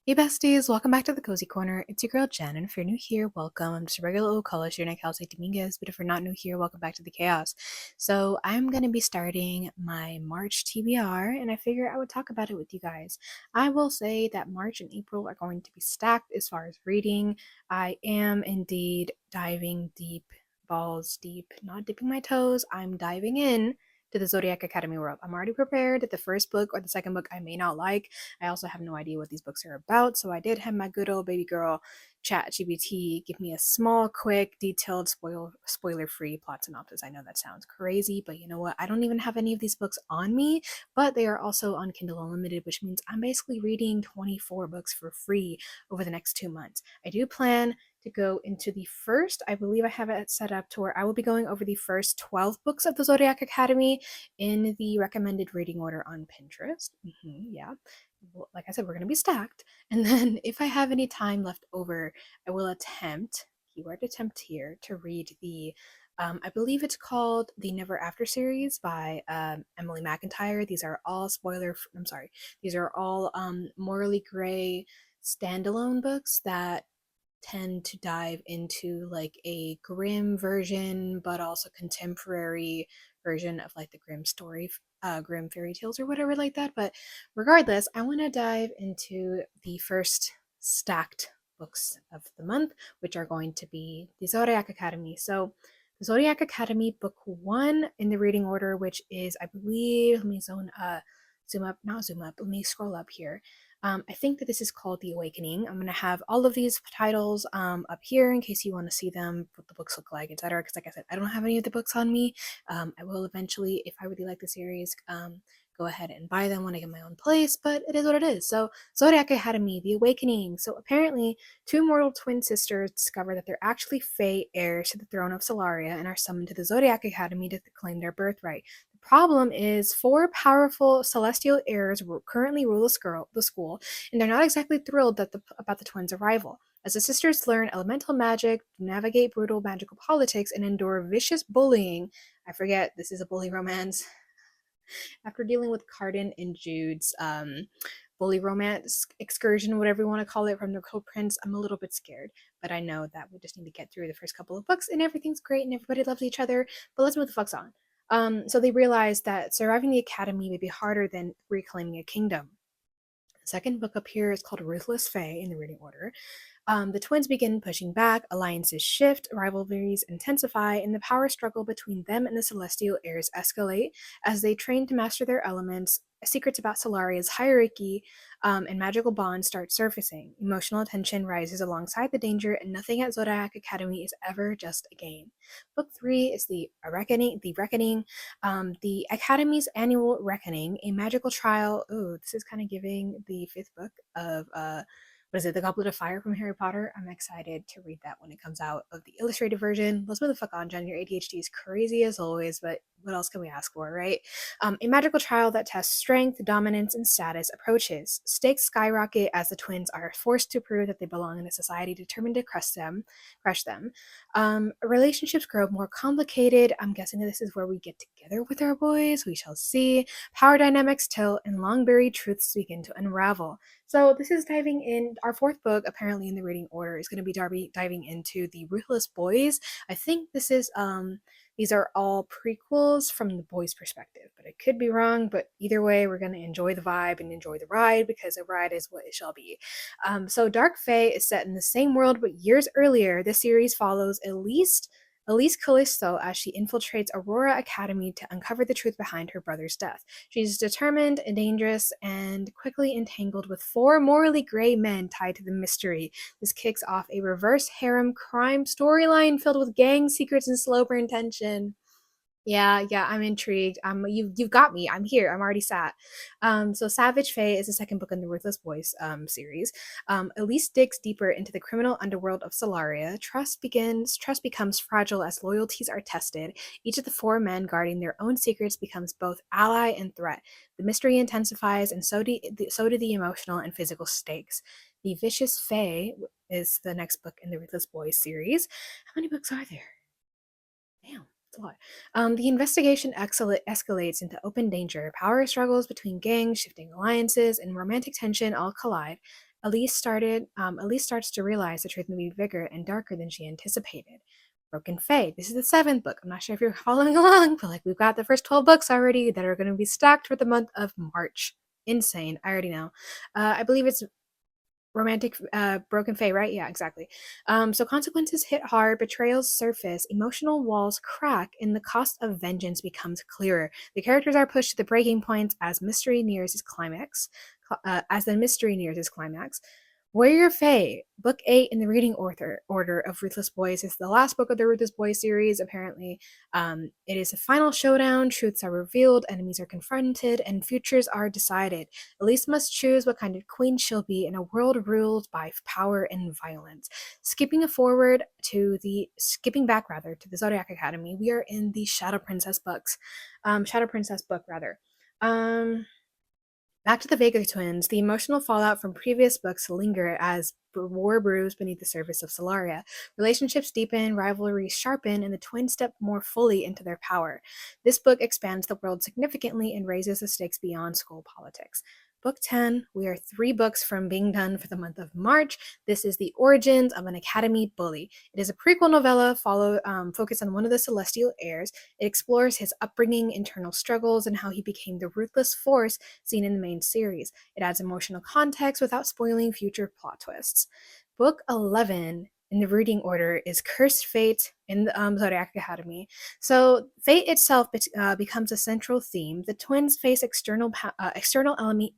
Hey besties, welcome back to the Cozy Corner. It's your girl Jen, and if you're new here, welcome. I'm just a regular old college student, Kelsey Dominguez, but if you're not new here, welcome back to the chaos. So I'm gonna be starting my March TBR, and I figure I would talk about it with you guys. I will say that March and April are going to be stacked as far as reading. I am indeed diving deep, balls deep, not dipping my toes. I'm diving in to the Zodiac Academy world. I'm already prepared that the first book or the second book I may not like. I also have no idea what these books are about, so I did have my good old baby girl ChatGPT give me a small, quick, detailed, spoiler-free plot synopsis. I know that sounds crazy, but you know what? I don't even have any of these books on me, but they are also on Kindle Unlimited, which means I'm basically reading 24 books for free over the next 2 months. I do plan to go into the first, I believe I have it set up to where I will be going over the first 12 books of the Zodiac Academy in the recommended reading order on Pinterest. Yeah. Like I said, we're going to be stacked. And then if I have any time left over, I will attempt, keyword attempt here, to read the, I believe it's called the Never After series by Emily McIntyre. These are all I'm sorry, these are all morally gray standalone books that tend to dive into like a grim version, but also contemporary version of like the grim story, grim fairy tales or whatever like that. But regardless, I want to dive into the first stacked books of the month, which are going to be the Zodiac Academy. So the Zodiac Academy book one in the reading order, which is, I believe, let me zoom up, not zoom up, let me scroll up here. I think that this is called The Awakening. I'm going to have all of these titles up here in case you want to see them, what the books look like, etc. Because like I said, I don't have any of the books on me. I will eventually, if I really like the series, go ahead and buy them when I get my own place, but it is what it is. So Zodiac Academy, The Awakening. So apparently, two mortal twin sisters discover that they're actually Fae heirs to the throne of Solaria and are summoned to the Zodiac Academy to claim their birthright. Problem is, four powerful celestial heirs currently rule the school, and they're not exactly thrilled about the twins' arrival. As the sisters learn elemental magic, navigate brutal magical politics, and endure vicious bullying, I forget, this is a bully romance. After dealing with Carden and Jude's bully romance excursion, whatever you want to call it, from the co-prince, I'm a little bit scared. But I know that we just need to get through the first couple of books and everything's great and everybody loves each other. But let's move the fucks on. So they realize that surviving the academy may be harder than reclaiming a kingdom. The second book up here is called Ruthless Fae in the reading order. The twins begin pushing back, alliances shift, rivalries intensify, and the power struggle between them and the celestial heirs escalate as they train to master their elements. Secrets about Solaria's hierarchy and magical bonds start surfacing. Emotional tension rises alongside the danger, and nothing at Zodiac Academy is ever just a game. Book three is the Reckoning. The Academy's annual Reckoning, a magical trial. Ooh, this is kind of giving the fifth book of what is it, The Goblet of Fire from Harry Potter. I'm excited to read that when it comes out of the illustrated version. Let's move the fuck on, Jen. Your ADHD is crazy as always, but what else can we ask for, right? A magical trial that tests strength, dominance, and status approaches. Stakes skyrocket as the twins are forced to prove that they belong in a society determined to crush them. Relationships grow more complicated. I'm guessing that this is where we get together with our boys. We shall see. Power dynamics tilt, and long buried truths begin to unravel. So this is diving in. Our fourth book, apparently in the reading order, is going to be diving into the Ruthless Boys. I think these are all prequels from the boys' perspective, but I could be wrong. But either way, we're going to enjoy the vibe and enjoy the ride because a ride is what it shall be. So Dark Fae is set in the same world, but years earlier. This series follows Elise Callisto as she infiltrates Aurora Academy to uncover the truth behind her brother's death. She's determined, dangerous, and quickly entangled with four morally gray men tied to the mystery. This kicks off a reverse harem crime storyline filled with gang secrets and slow burn tension. Yeah, I'm intrigued. You've got me. I'm here. I'm already sat. So Savage Fae is the second book in the Ruthless Boys series. Elise digs deeper into the criminal underworld of Solaria. Trust becomes fragile as loyalties are tested. Each of the four men guarding their own secrets becomes both ally and threat. The mystery intensifies, and so do the emotional and physical stakes. The Vicious Fae is the next book in the Ruthless Boys series. How many books are there? Damn. A lot. The investigation escalates into open danger. Power struggles between gangs, shifting alliances, and romantic tension all collide. Elise starts to realize the truth may be bigger and darker than she anticipated. Broken Fae. This is the seventh book. I'm not sure if you're following along, but like we've got the first 12 books already that are going to be stacked for the month of March. Insane. I already know. I believe it's romantic Broken Fae, right? Yeah, exactly. So consequences hit hard, betrayals surface, emotional walls crack, and the cost of vengeance becomes clearer. The characters are pushed to the breaking points as mystery nears its climax. As the mystery nears its climax. Warrior Fae, Book 8 in the reading order of Ruthless Boys, is the last book of the Ruthless Boys series, apparently. It is a final showdown, truths are revealed, enemies are confronted, and futures are decided. Elise must choose what kind of queen she'll be in a world ruled by power and violence. Skipping back rather to the Zodiac Academy, we are in the Shadow Princess books. Shadow Princess book rather. Back to the Vega twins, the emotional fallout from previous books linger as war brews beneath the surface of Solaria. Relationships deepen, rivalries sharpen, and the twins step more fully into their power. This book expands the world significantly and raises the stakes beyond school politics. Book 10, we are 3 books from being done for the month of March. This is The Origins of an Academy Bully. It is a prequel novella focused on one of the Celestial heirs. It explores his upbringing, internal struggles, and how he became the ruthless force seen in the main series. It adds emotional context without spoiling future plot twists. Book 11 in the reading order is Cursed Fate in the Zodiac Academy. So fate itself becomes a central theme. The twins face external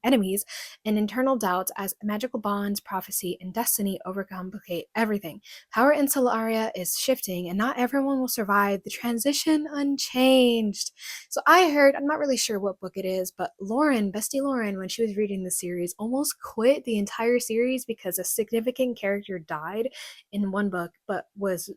enemies and internal doubts as magical bonds, prophecy, and destiny overcomplicate everything. Power in Solaria is shifting, and not everyone will survive the transition unchanged. So I heard, I'm not really sure what book it is, but Bestie Lauren, when she was reading the series, almost quit the entire series because a significant character died in one book, but was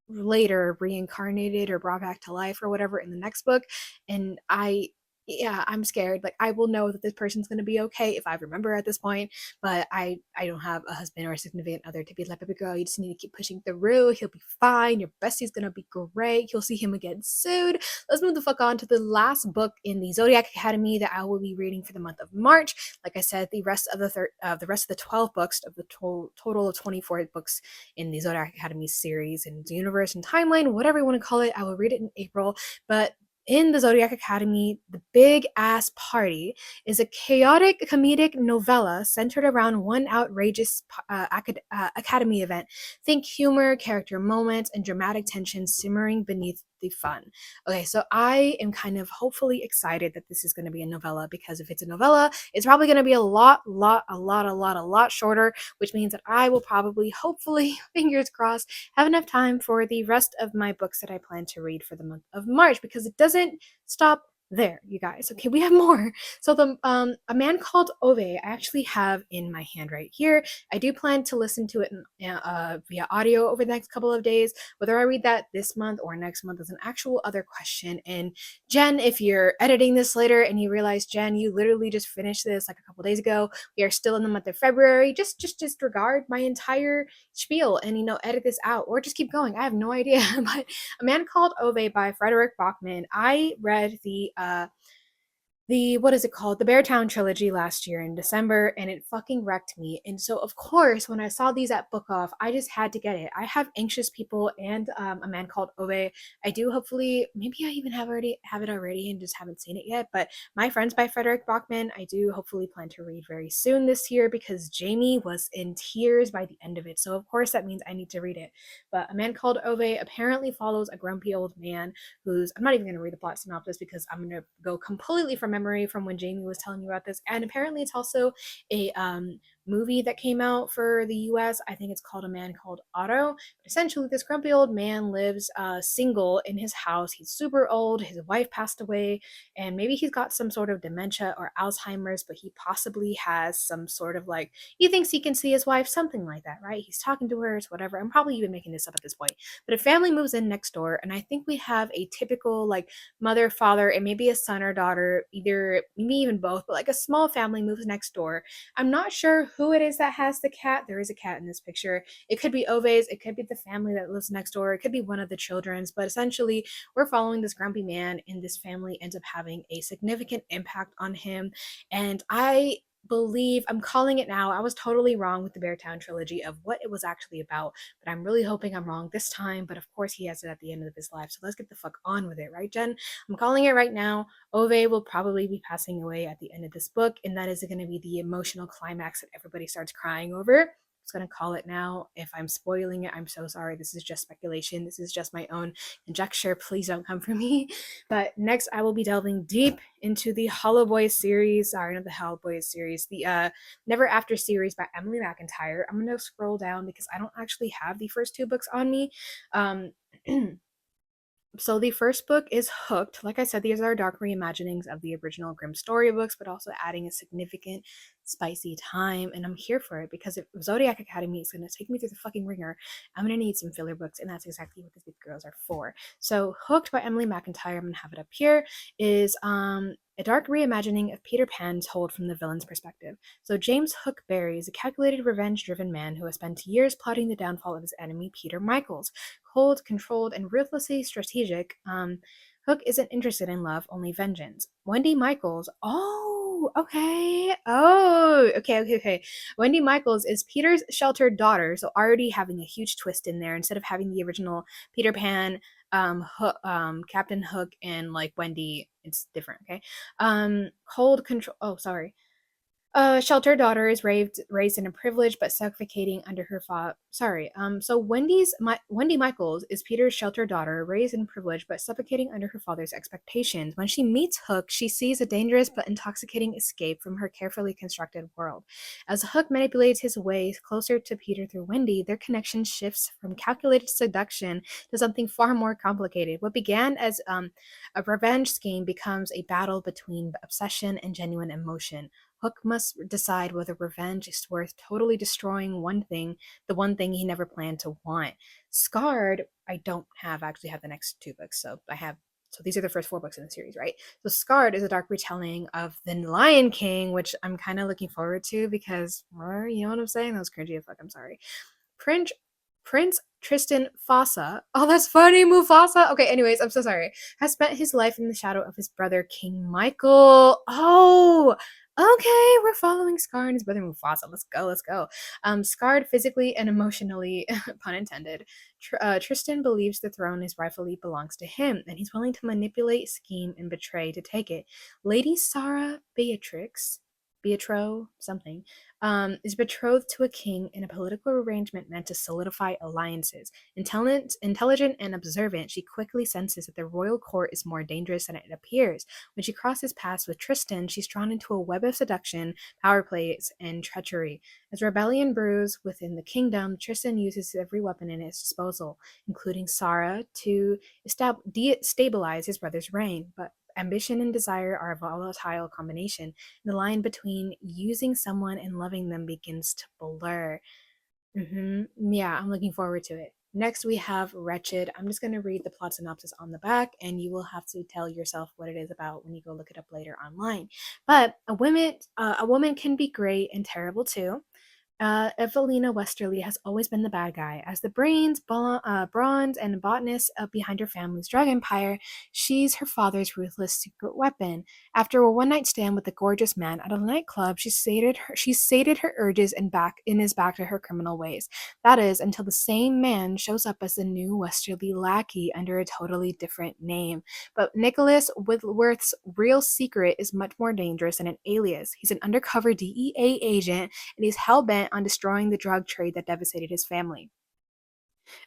later reincarnated or brought back to life or whatever in the next book. And I'm scared. Like I will know that this person's gonna be okay if I remember at this point, but I don't have a husband or a significant other to be like, baby girl, you just need to keep pushing through. He'll be fine. Your bestie's gonna be great. You'll see him again soon. Let's move the fuck on to the last book in the Zodiac Academy that I will be reading for the month of March. Like I said, the rest of the 12 books of the total of 24 books in the Zodiac Academy series and the universe and timeline, whatever you want to call it, I will read it in April. But in the Zodiac Academy, the Big Ass Party is a chaotic comedic novella centered around one outrageous academy event. Think humor, character moments, and dramatic tension simmering beneath the fun. Okay, so I am kind of hopefully excited that this is going to be a novella, because if it's a novella, it's probably going to be a lot shorter, which means that I will probably, hopefully, fingers crossed, have enough time for the rest of my books that I plan to read for the month of March, because it doesn't stop there, you guys. Okay, we have more. So the A Man Called Ove, I actually have in my hand right here. I do plan to listen to it via audio over the next couple of days. Whether I read that this month or next month is an actual other question. And Jen, if you're editing this later and you realize, Jen, you literally just finished this like a couple days ago, we are still in the month of February. Just disregard my entire spiel and edit this out, or just keep going. I have no idea. But A Man Called Ove by Frederick Bachman. I read the what is it called, the Beartown trilogy last year in December, and it fucking wrecked me. And so of course when I saw these at Book Off, I just had to get it. I have Anxious People and A Man Called Ove. I do, hopefully, maybe I even have it already and just haven't seen it yet, but My Friends by Frederick Bachman, I do hopefully plan to read very soon this year, because Jamie was in tears by the end of it, so of course that means I need to read it. But A Man Called Ove apparently follows a grumpy old man who's, I'm not even going to read the plot synopsis because I'm going to go completely from memory from when Jamie was telling me about this. And apparently it's also a movie that came out for the US. I think it's called A Man Called Otto. But essentially, this grumpy old man lives single in his house. He's super old. His wife passed away, and maybe he's got some sort of dementia or Alzheimer's, but he possibly has some sort of, like, he thinks he can see his wife, something like that, right? He's talking to her, it's whatever. I'm probably even making this up at this point. But a family moves in next door, and I think we have a typical, like, mother, father, and maybe a son or daughter, either, maybe even both, but like a small family moves next door. I'm not sure who it is that has the cat. There is a cat in this picture. It could be Ove's, it could be the family that lives next door, it could be one of the children's, but essentially we're following this grumpy man, and this family ends up having a significant impact on him. And believe I'm calling it now. I was totally wrong with the Beartown trilogy of what it was actually about, but I'm really hoping I'm wrong this time. But of course, he has it at the end of his life. So let's get the fuck on with it, right, Jen? I'm calling it right now. Ove will probably be passing away at the end of this book, and that is going to be the emotional climax that everybody starts crying over. I'm just going to call it now. If I'm spoiling it, I'm so sorry. This is just speculation. This is just my own conjecture. Please don't come for me. But next, I will be delving deep into the Hollow Boys series. Sorry, not the Hollow Boys series. The Never After series by Emily McIntyre. I'm going to scroll down because I don't actually have the first two books on me. Um, So the first book is Hooked. Like I said, these are dark reimaginings of the original Grimm storybooks, but also adding a significant spicy time. And I'm here for it because if Zodiac Academy is going to take me through the fucking ringer, I'm going to need some filler books, and that's exactly what the Good Girls are for. So Hooked by Emily McIntyre, I'm going to have it up here, is a dark reimagining of Peter Pan told from the villain's perspective. So James Hook Barry is a calculated, revenge-driven man who has spent years plotting the downfall of his enemy, Peter Michaels. Cold, controlled, and ruthlessly strategic, Hook isn't interested in love, only vengeance. Wendy Michaels. Oh, okay. Oh, okay. Wendy Michaels is Peter's sheltered daughter, so already having a huge twist in there. Instead of having the original Peter Pan, Captain Hook, and like Wendy, it's different. Okay. Cold control. Oh, sorry. Sheltered daughter is raised in a privileged but suffocating under her father. Sorry. So Wendy Michaels is Peter's sheltered daughter, raised in privilege but suffocating under her father's expectations. When she meets Hook, she sees a dangerous but intoxicating escape from her carefully constructed world. As Hook manipulates his way closer to Peter through Wendy, their connection shifts from calculated seduction to something far more complicated. What began as a revenge scheme becomes a battle between obsession and genuine emotion. Hook must decide whether revenge is worth totally destroying the one thing he never planned to want. Scarred, I don't have actually have the next two books, so these are the first four books in the series, right? So Scarred is a dark retelling of the Lion King, which I'm kind of looking forward to because, you know what I'm saying? That was cringy as fuck. I'm sorry. Prince Prince Tristan Fossa. Oh, that's funny, Mufasa. Okay, anyways, I'm so sorry. Has spent his life in the shadow of his brother King Michael. Oh, okay, we're following Scar and his brother Mufasa. Let's go. Scarred physically and emotionally, pun intended. Tristan believes the throne is rightfully belongs to him, and he's willing to manipulate, scheme, and betray to take it. Lady Sarah Beatro, something, is betrothed to a king in a political arrangement meant to solidify alliances. Intelligent and observant, she quickly senses that the royal court is more dangerous than it appears. When she crosses paths with Tristan, she's drawn into a web of seduction, power plays, and treachery. As rebellion brews within the kingdom, Tristan uses every weapon in his disposal, including Sarah, to destabilize his brother's reign. But ambition and desire are a volatile combination. The line between using someone and loving them begins to blur. Yeah, I'm looking forward to it. Next, we have Wretched. I'm just going to read the plot synopsis on the back, and you will have to tell yourself what it is about when you go look it up later online. But a woman can be great and terrible too. Evelina Westerly has always been the bad guy. As the bronze, and botanist behind her family's drug empire, she's her father's ruthless secret weapon. After a one-night stand with a gorgeous man at a nightclub, she sated her urges and is back to her criminal ways. That is, until the same man shows up as the new Westerly lackey under a totally different name. But Nicholas Whitworth's real secret is much more dangerous than an alias. He's an undercover DEA agent, and he's hell-bent on destroying the drug trade that devastated his family.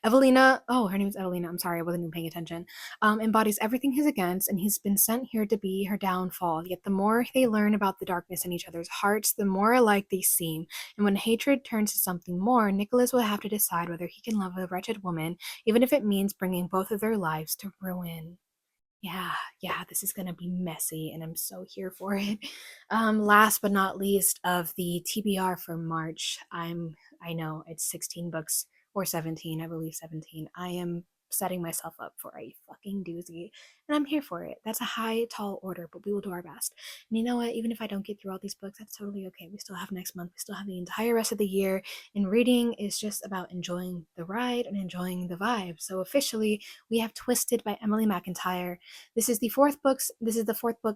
Evelina, oh, her name is Evelina, I'm sorry, I wasn't even paying attention, embodies everything he's against, and he's been sent here to be her downfall. Yet the more they learn about the darkness in each other's hearts, the more alike they seem. And when hatred turns to something more, Nicholas will have to decide whether he can love a wretched woman, even if it means bringing both of their lives to ruin. Yeah, this is gonna be messy, and I'm so here for it. Last but not least of the TBR for March, I know it's 16 books or 17, I believe 17. I am setting myself up for a fucking doozy, and I'm here for it. That's a high, tall order, but we will do our best. And you know what? Even if I don't get through all these books, that's totally okay. We still have next month. We still have the entire rest of the year. And reading is just about enjoying the ride and enjoying the vibe. So officially, we have Twisted by Emily McIntyre. This is the fourth book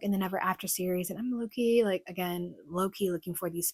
in the Never After series, and I'm low-key, like, again, low-key looking for these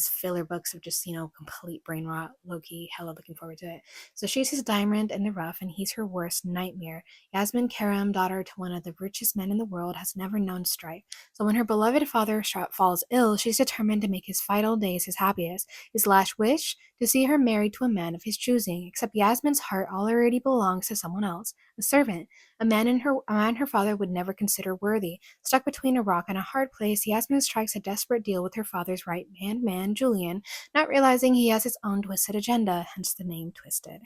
filler books of just, complete brain rot. Low-key, hella looking forward to it. So she's his diamond in the rough, and he's her worst nightmare. Yasmin Karam, daughter to one of the richest men in the world, has never known strife. So when her beloved father falls ill, she's determined to make his final days his happiest. His last wish? To see her married to a man of his choosing, except Yasmin's heart already belongs to someone else, a servant, a man her father would never consider worthy. Stuck between a rock and a hard place, Yasmin strikes a desperate deal with her father's right-hand man, Julian, not realizing he has his own twisted agenda, hence the name Twisted.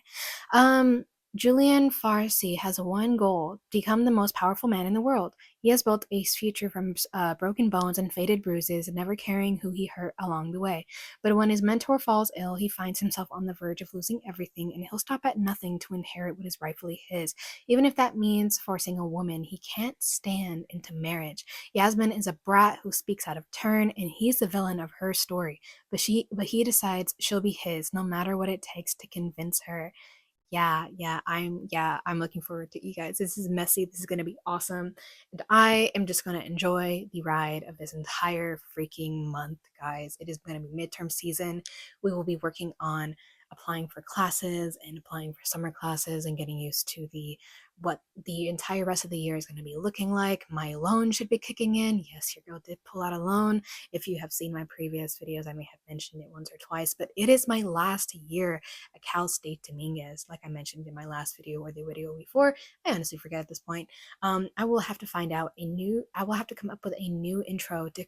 Um, Julian Farsi has one goal: become the most powerful man in the world. He has built a future from broken bones and faded bruises, never caring who he hurt along the way. But when his mentor falls ill, he finds himself on the verge of losing everything, and he'll stop at nothing to inherit what is rightfully his, even if that means forcing a woman he can't stand into marriage. Yasmin is a brat who speaks out of turn, and he's the villain of her story. But he decides she'll be his, no matter what it takes to convince her. I'm looking forward to you guys. This is messy. This is gonna be awesome. And I am just gonna enjoy the ride of this entire freaking month, guys. It is gonna be midterm season. We will be working on applying for classes and applying for summer classes and getting used to the what the entire rest of the year is going to be looking like. My loan should be kicking in. Yes, your girl did pull out a loan. If you have seen my previous videos, I may have mentioned it once or twice, but it is my last year at Cal State Dominguez. Like I mentioned in my last video or the video before, I honestly forget at this point. I will have to I will have to come up with a new intro to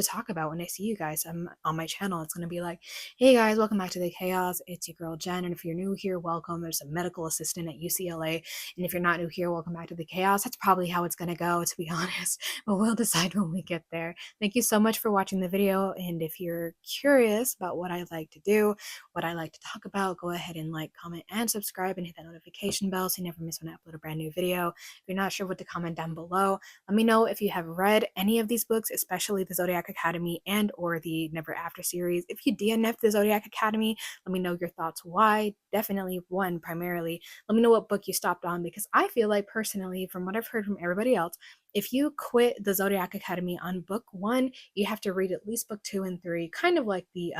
talk about when I see you guys on my channel. It's going to be like, hey guys, welcome back to the chaos. It's your girl Jen, and if you're new here, welcome. There's a medical assistant at UCLA, and if you're not new here, welcome back to the chaos. That's probably how it's going to go, to be honest, but we'll decide when we get there. Thank you so much for watching the video, and if you're curious about what I like to do, what I like to talk about, go ahead and like, comment, and subscribe, and hit that notification bell so you never miss when I upload a brand new video. If you're not sure what to comment down below, let me know if you have read any of these books, especially the Zodiac Academy and or the Never After series. If you DNF the Zodiac Academy, let me know your thoughts. Why? Definitely one, primarily. Let me know what book you stopped on, because I feel like personally, from what I've heard from everybody else, if you quit the Zodiac Academy on book one, you have to read at least book 2 and 3, kind of like the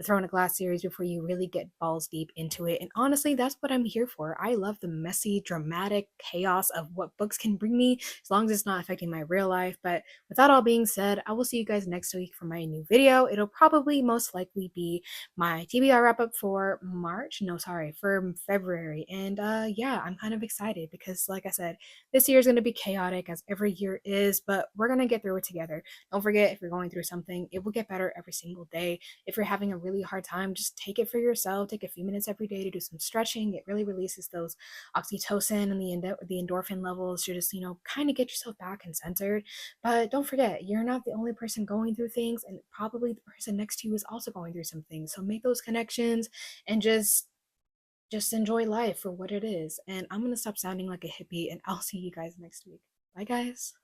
Throne of Glass series, before you really get balls deep into it. And honestly, that's what I'm here for. I love the messy, dramatic chaos of what books can bring me, as long as it's not affecting my real life. But with that all being said, I will see you guys next week for my new video. It'll probably most likely be my TBR wrap up for for February. And yeah, I'm kind of excited because, like I said, this year is going to be chaotic as every year is, but we're going to get through it together. Don't forget, if you're going through something, it will get better every single day. If you're having a really hard time, just take it for yourself. Take a few minutes every day to do some stretching. It really releases those oxytocin and the endorphin levels to just, kind of get yourself back and centered. But don't forget, you're not the only person going through things, and probably the person next to you is also going through some things. So make those connections and just enjoy life for what it is. And I'm going to stop sounding like a hippie, and I'll see you guys next week. Bye, guys.